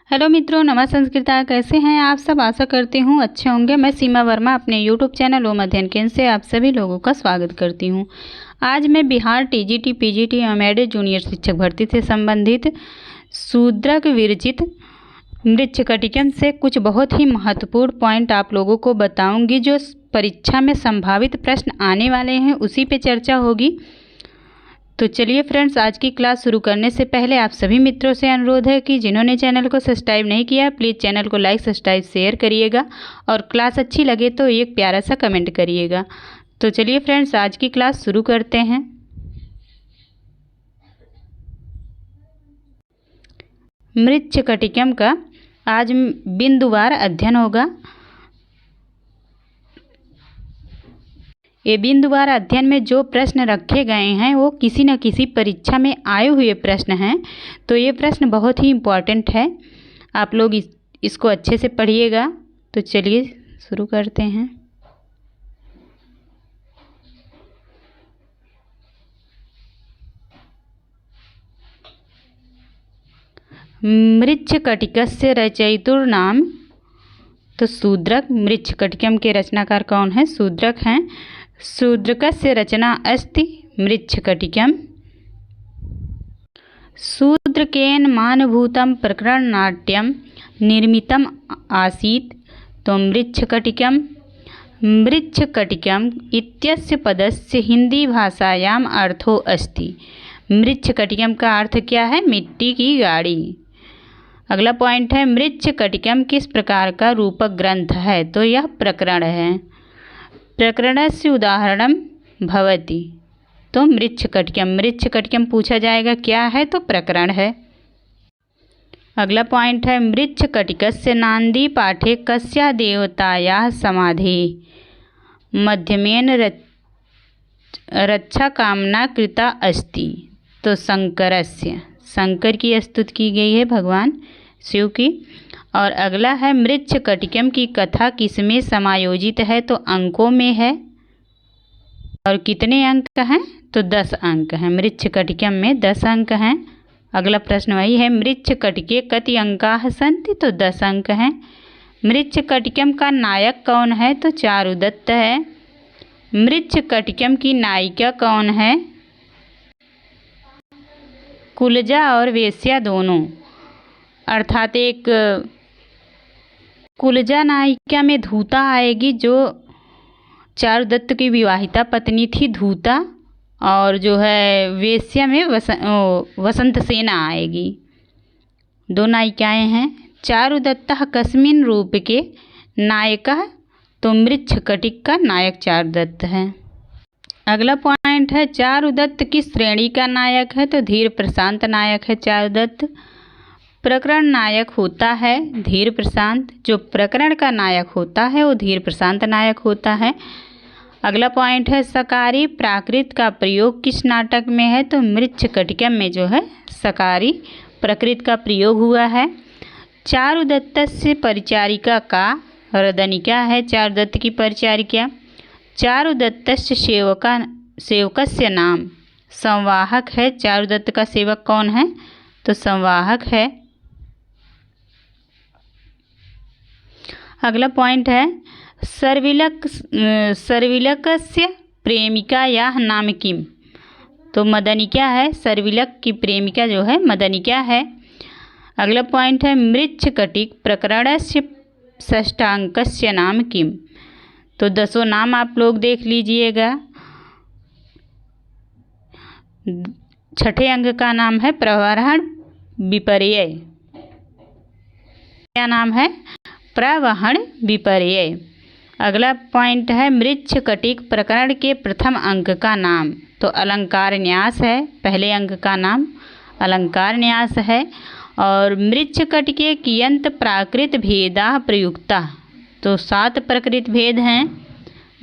Hello मित्रों, नमः संस्कृता। कैसे हैं आप सब? आशा करती हूँ अच्छे होंगे। मैं सीमा वर्मा अपने यूट्यूब चैनल ओम अध्ययन केंद्र से आप सभी लोगों का स्वागत करती हूँ। आज मैं बिहार टीजीटी पीजीटी एवं एडेड जूनियर शिक्षक भर्ती से संबंधित शूद्रक विरचित मृच्छकटिकम से कुछ बहुत ही महत्वपूर्ण पॉइंट आप लोगों को बताऊँगी, जो परीक्षा में संभावित प्रश्न आने वाले हैं, उसी पर चर्चा होगी। तो चलिए फ्रेंड्स, आज की क्लास शुरू करने से पहले आप सभी मित्रों से अनुरोध है कि जिन्होंने चैनल को सब्सक्राइब नहीं किया, प्लीज़ चैनल को लाइक सब्सक्राइब शेयर करिएगा और क्लास अच्छी लगे तो एक प्यारा सा कमेंट करिएगा। तो चलिए फ्रेंड्स, आज की क्लास शुरू करते हैं। मृच्छकटिकम का आज बिंदुवार अध्ययन होगा। ये बिंदुवार अध्ययन में जो प्रश्न रखे गए हैं वो किसी न किसी परीक्षा में आए हुए प्रश्न हैं, तो ये प्रश्न बहुत ही इम्पॉर्टेंट है। आप लोग इसको अच्छे से पढ़िएगा। तो चलिए शुरू करते हैं। मृच्छकटिकस्य रचयितुर्नाम, तो शूद्रक। मृच्छकटिकम के रचनाकार कौन है? शूद्रक हैं। शूद्रकस्य रचना अस्ति मृच्छकटिकम्। शूद्रकेन मानभूतं प्रकरणनाट्यं निर्मितम् आसीत्। तो मृच्छकटिकम्। मृच्छकटिकम् इत्यस्य पदस्य हिंदी भाषायाम् अर्थो अस्ति। मृच्छकटिकम का अर्थ क्या है? मिट्टी की गाड़ी। अगला पॉइंट है, मृच्छकटिकम किस प्रकार का रूपक ग्रंथ है? तो यह प्रकरण है। प्रकरणस्य उदाहरणं भवति। तो मृच्छकटिकम पूछा जाएगा क्या है? तो प्रकरण है। अगला पॉइंट है, मृच्छकटिकस्य नांदी पाठे कस्या देवतायाः समाधिः मध्यमेन रक्षा कामना कृता अस्ति। तो शंकरस्य, शंकर की स्तुति की गई है, भगवान शिव की। और अगला है, मृच्छकटिकम की कथा किसमें समायोजित है? तो अंकों में है। और कितने अंक हैं? तो 10 अंक हैं। मृच्छकटिकम में 10 अंक हैं। अगला प्रश्न वही है, मृच्छकटिके कति अंकाः सन्ति? तो 10 अंक हैं। मृच्छकटिकम का नायक कौन है? तो चारुदत्त है। मृच्छकटिकम की नायिका कौन है? कुलजा और वेश्या दोनों। अर्थात एक कुलजा नायिका में धूता आएगी, जो चारुदत्त की विवाहिता पत्नी थी धूता, और जो है वेश्या में वसंत सेना आएगी। दो नायिकाएं हैं। चारुदत्तः कस्मिन् रूप के नायकः? तो मृच्छकटिक का नायक चारुदत्त है। अगला पॉइंट है, चारुदत्त किस श्रेणी का नायक है? तो धीर प्रशांत नायक है चारुदत्त। प्रकरण नायक होता है धीर प्रशांत। जो प्रकरण का नायक होता है वो धीर प्रशांत नायक होता है। अगला पॉइंट है, सकारी प्राकृत का प्रयोग किस नाटक में है? तो मृच्छकटिकम में जो है सकारी प्रकृत का प्रयोग हुआ है। चारुदत्तस्य परिचारिका का रदनिका है चारुदत्त की परिचारिका। चारुदत्तस्य सेवकस्य नाम संवाहक है। चारुदत्त का सेवक कौन है? तो संवाहक है। अगला पॉइंट है, सर्विलकस्य प्रेमिका या नाम किम? तो मदनिका है। सर्विलक की प्रेमिका जो है मदनिका है। अगला पॉइंट है, मृच्छकटिक प्रकरणस्य षष्ठांकस्य नाम किम? तो 10 नाम आप लोग देख लीजिएगा। छठे अंक का नाम है प्रवहण विपर्यय। क्या नाम है? प्रवहण विपर्यय। अगला पॉइंट है, मृच्छकटिक प्रकरण के प्रथम अंक का नाम? तो अलंकार न्यास है। पहले अंक का नाम अलंकार न्यास है। और मृच्छकटिके कियंत प्राकृत भेदा प्रयुक्ता? तो 7 प्रकृत भेद हैं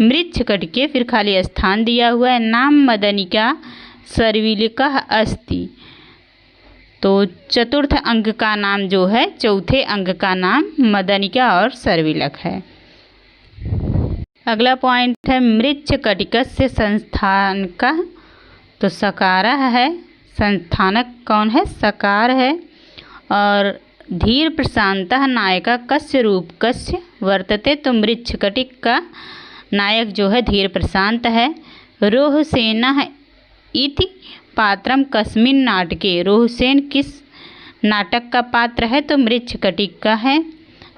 मृच्छकटिके। फिर खाली स्थान दिया हुआ है, नाम मदनिका सर्विलिका अस्ति। तो चतुर्थ अंक का नाम जो है, चौथे अंक का नाम मदनिका और सर्विलक है। अगला पॉइंट है, मृच्छकटिकस्य संस्थानकः? तो सकारः है। संस्थानक कौन है? सकार है। और धीर प्रशान्तः नायकः कस्य रूपकस्य वर्तते। तो मृच्छकटिक का नायक जो है धीर प्रशांत है। रोहसेनः इति पात्रम कस्मिन् नाटके। रोहसेन किस नाटक का पात्र है। तो मृच्छकटिक का है।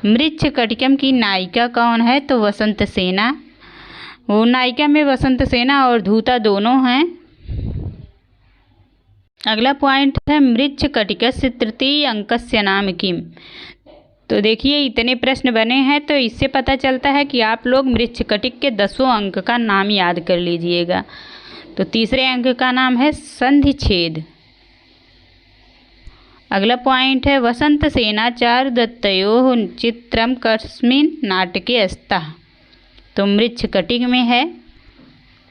मृच्छकटिकम की नायिका कौन है। तो वसंत सेना। वो नायिका में वसंत सेना और धूता दोनों हैं। अगला पॉइंट है मृच्छकटिकस्य तृतीय अंकस्य नाम किम। तो देखिए इतने प्रश्न बने हैं तो इससे पता चलता है कि आप लोग मृच्छकटिक के 10वें अंक का नाम याद कर लीजिएगा। तो तीसरे अंक का नाम है संधिछेद। अगला पॉइंट है वसंत सेना चारुदत्तयोः चित्रम कस्मिन् नाटके स्तः। तो मृच्छकटिक में है।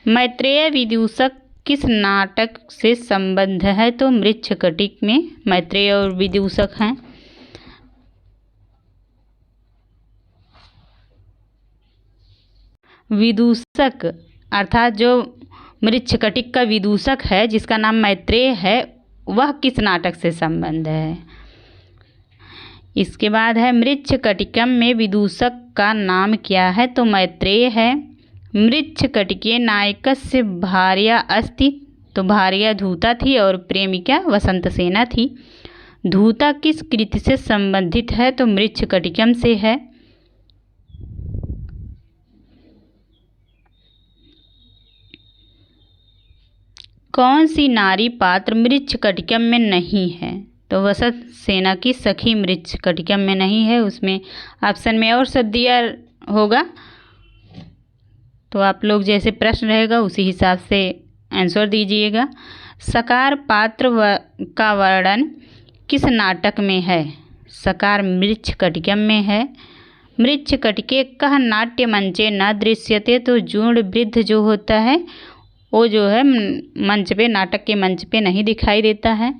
मैत्रेय विदूषक किस नाटक से संबद्ध है। तो मृच्छकटिक में मैत्रेय और विदूषक हैं। विदूषक अर्थात जो मृच्छकटिक का विदूषक है जिसका नाम मैत्रेय है वह किस नाटक से संबंध है। इसके बाद है मृच्छकटिकम में विदूषक का नाम क्या है। तो मैत्रेय है। मृच्छकटिके नायकस्य भार्या अस्ति। तो भार्या धूता थी और प्रेमिका वसंत सेना थी। धूता किस कृति से संबंधित है। तो मृच्छकटिकम से है। कौन सी नारी पात्र मृच्छकटिकम में नहीं है। तो वसंत सेना की सखी मृच्छकटिकम में नहीं है। उसमें ऑप्शन में और सब दिया होगा तो आप लोग जैसे प्रश्न रहेगा उसी हिसाब से आंसर दीजिएगा। सकार पात्र का वर्णन किस नाटक में है। सकार मृच्छकटिकम में है। मृच्छकटिके कह नाट्य मंचे न दृश्यते। तो जूर्ण वृद्ध जो होता है वो जो है मंच पे नाटक के मंच पे नहीं दिखाई देता है।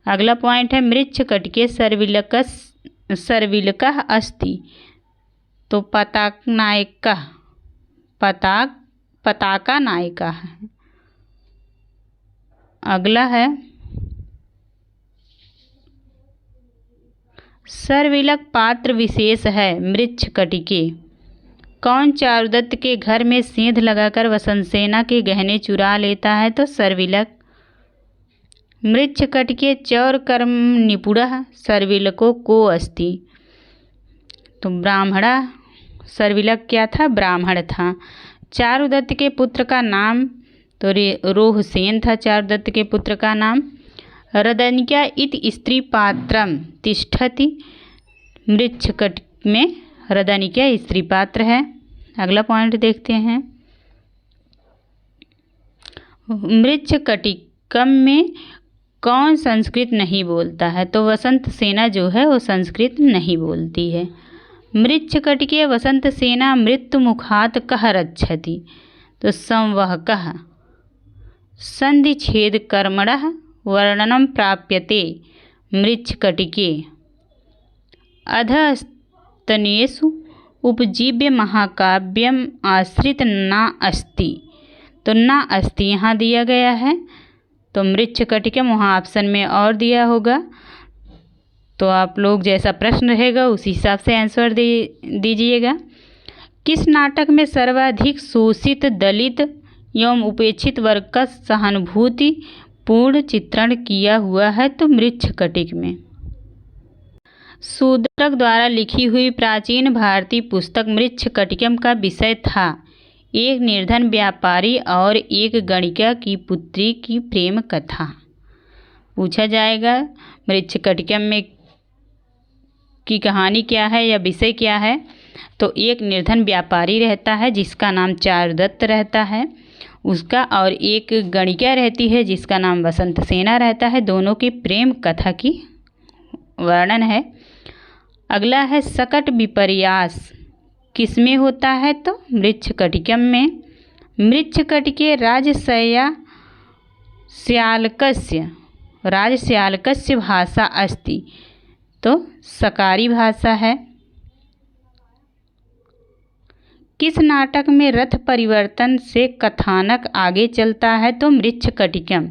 अगला पॉइंट है मृच्छकटिके सर्विलकः अस्ति। तो पताका नायिका है। अगला है सर्विलक पात्र विशेष है मृच्छकटिके। कौन चारुदत्त के घर में सेंध लगाकर वसंत सेना के गहने चुरा लेता है। तो सर्विलक। मृच्छकटिके चौरकर्म निपुणः सर्विलको को अस्ति। तो ब्राह्मणा। सर्विलक क्या था। ब्राह्मण था। चारुदत्त के पुत्र का नाम तो रोहसेन था। चारुदत्त के पुत्र का नाम। रदनिका इति स्त्री पात्रम तिष्ठति। मृच्छकटिक में रदनिका स्त्री पात्र है। अगला पॉइंट देखते हैं मृच्छकटिकम में कौन संस्कृत नहीं बोलता है। तो वसंत सेना जो है वो संस्कृत नहीं बोलती है। मृच्छकटिके वसंत सेना मृत्युमुखात् कः रक्षति। तो संवहकः। संधिछेद कर्मणः वर्णनम प्राप्यते मृच्छकटिके। अधस्तनेषु उपजीव्य महाकाव्यम आश्रित न अस्ति। तो न अस्ति यहाँ दिया गया है। तो मृच्छकटिकम वहाँ ऑप्शन में और दिया होगा। तो आप लोग जैसा प्रश्न रहेगा उसी हिसाब से आंसर दीजिएगा। किस नाटक में सर्वाधिक शोषित दलित एवं उपेक्षित वर्ग का सहानुभूति पूर्ण चित्रण किया हुआ है। तो मृच्छकटिक में। शूद्रक द्वारा लिखी हुई प्राचीन भारतीय पुस्तक मृच्छकटिकम का विषय था एक निर्धन व्यापारी और एक गणिका की पुत्री की प्रेम कथा। पूछा जाएगा मृच्छकटिकम में की कहानी क्या है या विषय क्या है। तो एक निर्धन व्यापारी रहता है जिसका नाम चारुदत्त रहता है उसका, और एक गणिका रहती है जिसका नाम वसंत सेना रहता है। दोनों की प्रेम कथा की वर्णन है। अगला है सकट विपर्यास किसमें होता है। तो मृच्छकटिकम में। मृच्छकटिके राजश्यालकस्य भाषा अस्ति। तो सकारी भाषा है। किस नाटक में रथ परिवर्तन से कथानक आगे चलता है। तो मृच्छकटिकम।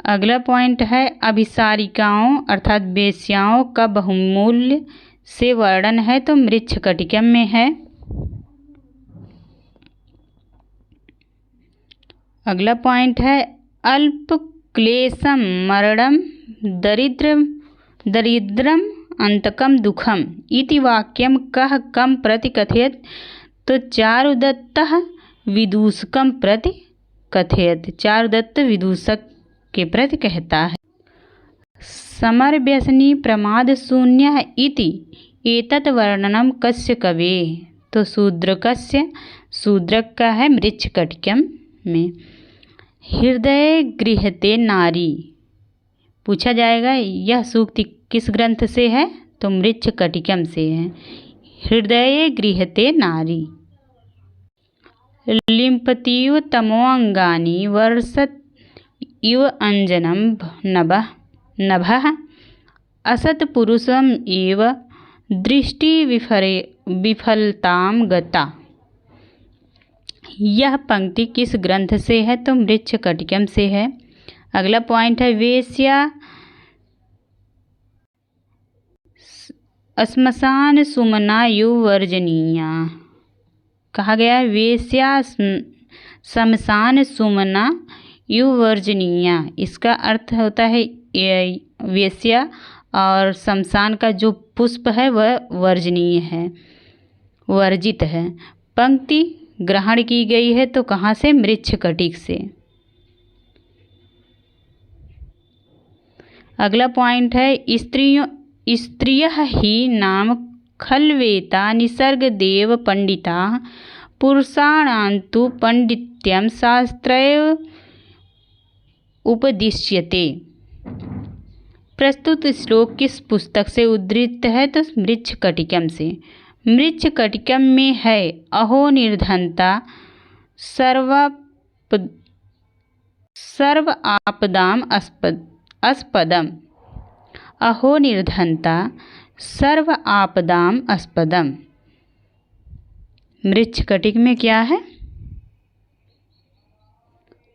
अगला पॉइंट है अभिसारिकाओं अर्थात वेश्याओं का बहुमूल्य से वर्णन है तो मृच्छकटिकम में है। अगला पॉइंट है अल्प क्लेशम मरणम दरिद्रम अंतकम दुखम इति वाक्यम कह कम प्रति कथयत तो चारुदत्तः विदूषकम प्रति कथयत। चारुदत्त विदूषक के प्रति कहता है। समर व्यसनी प्रमाद शून्य इति एतत् वर्णनम कस्य कवे तो शूद्रकस्य शूद्रक का है मृच्छकटिकम में। हृदय गृहते नारी पूछा जाएगा यह सूक्ति किस ग्रंथ से है तो मृच्छकटिकम से है। हृदय गृहते नारी। लिम्पतीव तमोअंगानि वर्षत इव अंजनम नभः असत्पुरुषम एव दृष्टि विफलताम गता। यह पंक्ति किस ग्रंथ से है तो मृच्छकटिकम से है। अगला पॉइंट है वेश्या श्मशान सुमना युवर्जनीया कहा गया। वेश्या श्मशान सुमना युवर्जनीया इसका अर्थ होता है वेश्या और शमशान का जो पुष्प है वह वर्जनीय है वर्जित है। पंक्ति ग्रहण की गई है तो कहाँ से मृच्छकटिक से। अगला पॉइंट है स्त्रियः ही नाम खल्वेता निसर्ग देव पंडिता पुरुषाणान्तु पंडित्यम शास्त्रैव उपदिश्यते। प्रस्तुत श्लोक किस पुस्तक से उद्धृत है तो मृच्छकटिकम से। मृच्छकटिकम में है अहो निर्धनता सर्व आपदाम अस्पदम। अहो निर्धनता सर्व आपदाम अस्पदम। मृच्छकटिक में क्या है।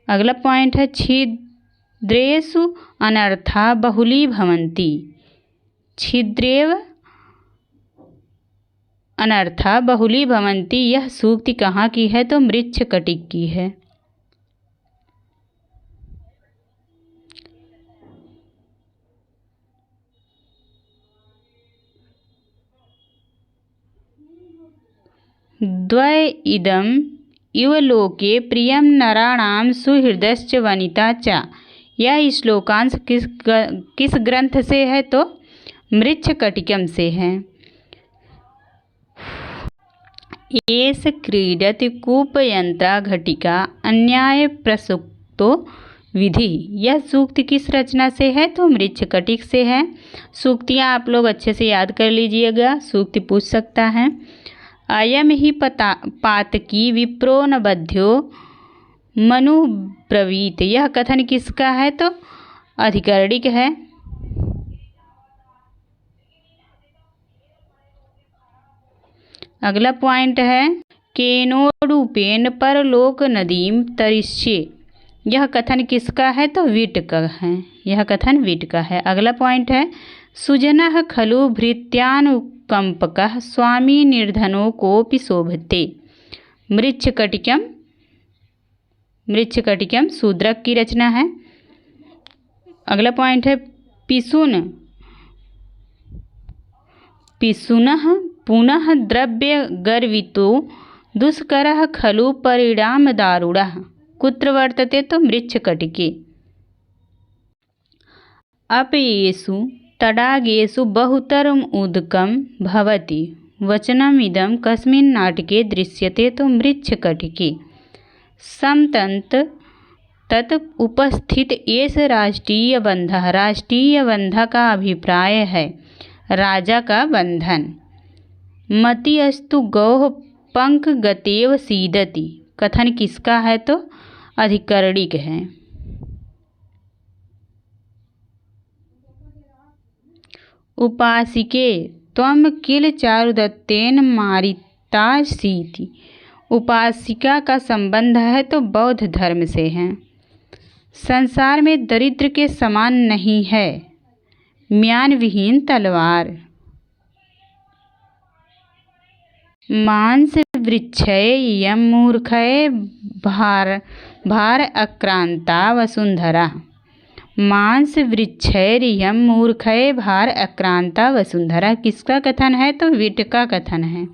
अगला पॉइंट है छिद्रेषु अनर्था बहुली भवन्ति। छिद्रेव अनर्था बहुली भवन्ति यह सूक्ति कहाँ की है तो मृच्छकटिक की है। द्वय इदम इव लोके प्रियम नराणाम सुहृदश्च वनिता च। यह श्लोकांश किस ग्रंथ से है तो मृच्छकटिकम से है। एष क्रीडति कूपयंत्रा घटिका अन्याय प्रसुक्तो विधि। यह सूक्ति किस रचना से है तो मृच्छकटिक से है। सूक्तियाँ आप लोग अच्छे से याद कर लीजिएगा सूक्ति पूछ सकता है। अयम ही पातकी विप्रो न बध्यो मनु ब्रवीत। यह कथन किसका है तो अधिकरणिक है। अगला पॉइंट है केनोरूपेण परलोक नदीम तरिष्ये। यह कथन किसका है तो विट का है। यह कथन विट का है। अगला पॉइंट है सुजनः खलु भृत्यानुकंपकः स्वामी निर्धनो कोपि शोभते। मृच्छकटिकम शूद्रक की रचना है। अगला पॉइंट है पिशुनः पुनः द्रव्य गर्वितो दुष्करः खलु परिणाम दारुणः कुत्र वर्तते तो मृच्छकटिके। अपयेषु तडागेषु बहुतरम उदकम भवति वचनमिदं कस्मिन् नाटके दृश्यते तो मृच्छकटिके। समतंत तत् उपस्थित एष राष्ट्रीय बंधः। राष्ट्रीय बंध का अभिप्राय है राजा का बंधन। मति अस्तु गौः पंख गतेव सीदति। कथन किसका है तो अधिकरणिक है। उपासिके त्वं किल चारुदत्तेन मारितासीति। उपासिका का संबंध है तो बौद्ध धर्म से है। संसार में दरिद्र के समान नहीं है म्यान विहीन तलवार। मांस वृक्षय यम मूर्खय भार अक्रांता वसुंधरा। मांस वृक्षय यम मूर्खय भार अक्रांता वसुंधरा किसका कथन है? तो विट का कथन है।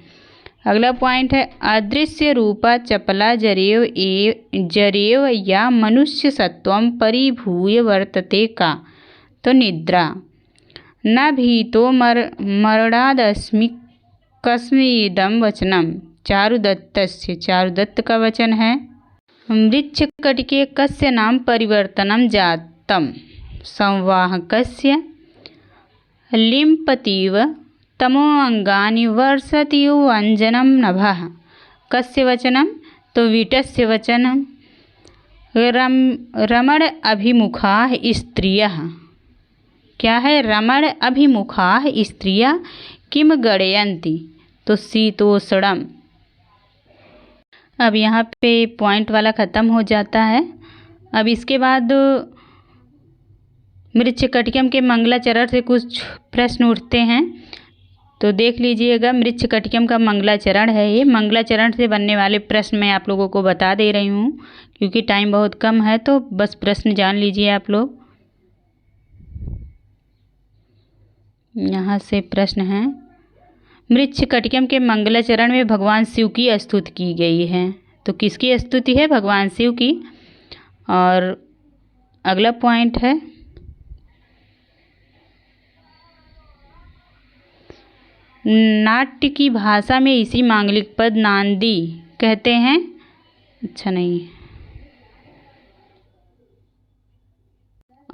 अगला पॉइंट है अदृश्य रूपा चपला जरेव या मनुष्य सत्वम परिभूय वर्तते का। तो निद्रा। न भीतो मरणादस्मि कस्मिदं वचनम। चारुदत्तस्य चारुदत्त का वचन है। मृच्छकटिके कस्य नाम परिवर्तनम जातम। संवाहकस्य। लिम्पतीव तमो अंगानि वर्षतीव अंजनम नभः। कस्य वचनम? तो विटस्य वचनम। रमण अभिमुखाः स्त्रियः। क्या है? रमण अभिमुखाः स्त्रियः किम गणयन्ति। तो शीतोष्णम। अब यहाँ पे पॉइंट वाला ख़त्म हो जाता है। अब इसके बाद मृच्छकटिकम के मंगलाचरण से कुछ प्रश्न उठते हैं, तो देख लीजिएगा। मृच्छकटिकम का मंगलाचरण है ये। मंगलाचरण से बनने वाले प्रश्न मैं आप लोगों को बता दे रही हूँ, क्योंकि टाइम बहुत कम है, तो बस प्रश्न जान लीजिए आप लोग। यहाँ से प्रश्न है। मृच्छकटिकम के मंगलाचरण में भगवान शिव की स्तुति की गई है। तो किसकी स्तुति है? भगवान शिव की। और अगला पॉइंट है नाट्य की भाषा में इसी मांगलिक पद नांदी कहते हैं। अच्छा नहीं।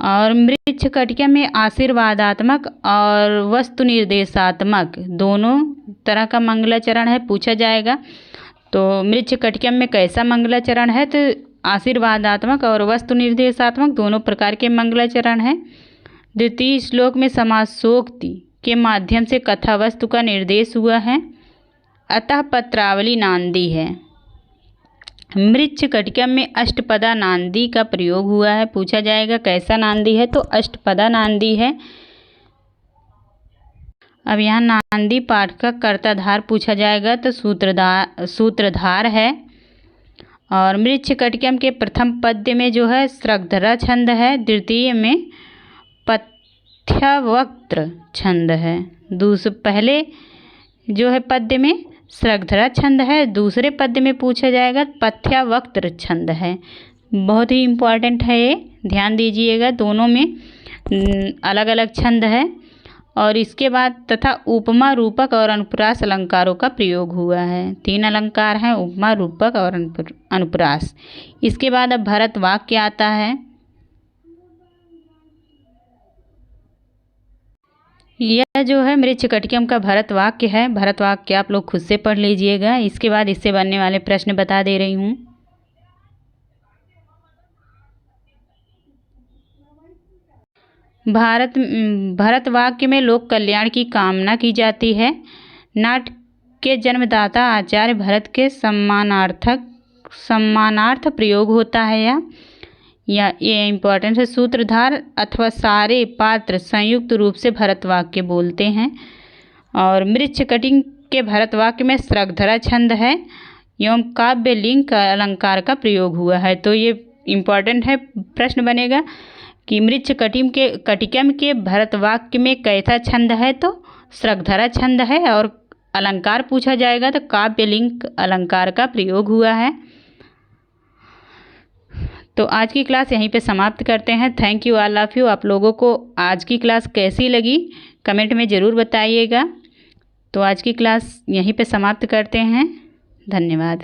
और मृच्छकटिकम में आशीर्वादात्मक और वस्तु निर्देशात्मक दोनों तरह का मंगलाचरण है, पूछा जाएगा। तो मृच्छकटिकम में कैसा मंगलाचरण है? तो आशीर्वादात्मक और वस्तु निर्देशात्मक दोनों प्रकार के मंगलाचरण है। द्वितीय श्लोक में समासोक्ति के माध्यम से कथा वस्तु का निर्देश हुआ है, अतः पत्रावली नांदी है। मृच्छकटिकम में अष्टपदा नांदी का प्रयोग हुआ है, पूछा जाएगा कैसा नांदी है? तो अष्टपदा नांदी है। अब यहाँ नांदी पाठ का कर्ताधार पूछा जाएगा, तो सूत्रधार है। और मृच्छकटिकम के प्रथम पद्य में जो है स्रग्धरा छंद है, द्वितीय में पथ्यवक्त्र छंद है। पहले जो है पद्य में स्रग्धरा छंद है, दूसरे पद्य में पूछा जाएगा पथ्यवक्त्र छंद है। बहुत ही इम्पोर्टेंट है ये, ध्यान दीजिएगा। दोनों में अलग अलग छंद है। और इसके बाद तथा उपमा रूपक और अनुप्रास अलंकारों का प्रयोग हुआ है। 3 अलंकार हैं, उपमा रूपक और अनुप्रास। इसके बाद अब भरत वाक्य आता है। यह जो है मृच्छकटिकम का भरत वाक्य है। भरत वाक्य आप लोग खुद से पढ़ लीजिएगा। इसके बाद इससे बनने वाले प्रश्न बता दे रही हूँ। भरत वाक्य में लोक कल्याण की कामना की जाती है। नाट्य के जन्मदाता आचार्य भरत के सम्मानार्थ प्रयोग होता है। या ये इम्पोर्टेंट है। सूत्रधार अथवा सारे पात्र संयुक्त रूप से भरत वाक्य बोलते हैं। और मृच्छकटिकम के भरत वाक्य में स्रग्धरा छंद है एवं काव्य लिंग अलंकार का प्रयोग हुआ है। तो ये इम्पोर्टेंट है, प्रश्न बनेगा कि मृच्छकटिकम के भरत वाक्य में कैसा छंद है? तो स्रग्धरा छंद है। और अलंकार पूछा जाएगा तो काव्य लिंग अलंकार का प्रयोग हुआ है। तो आज की क्लास यहीं पे समाप्त करते हैं। Thank you all of you. आप लोगों को आज की क्लास कैसी लगी कमेंट में ज़रूर बताइएगा। तो आज की क्लास यहीं पे समाप्त करते हैं। धन्यवाद।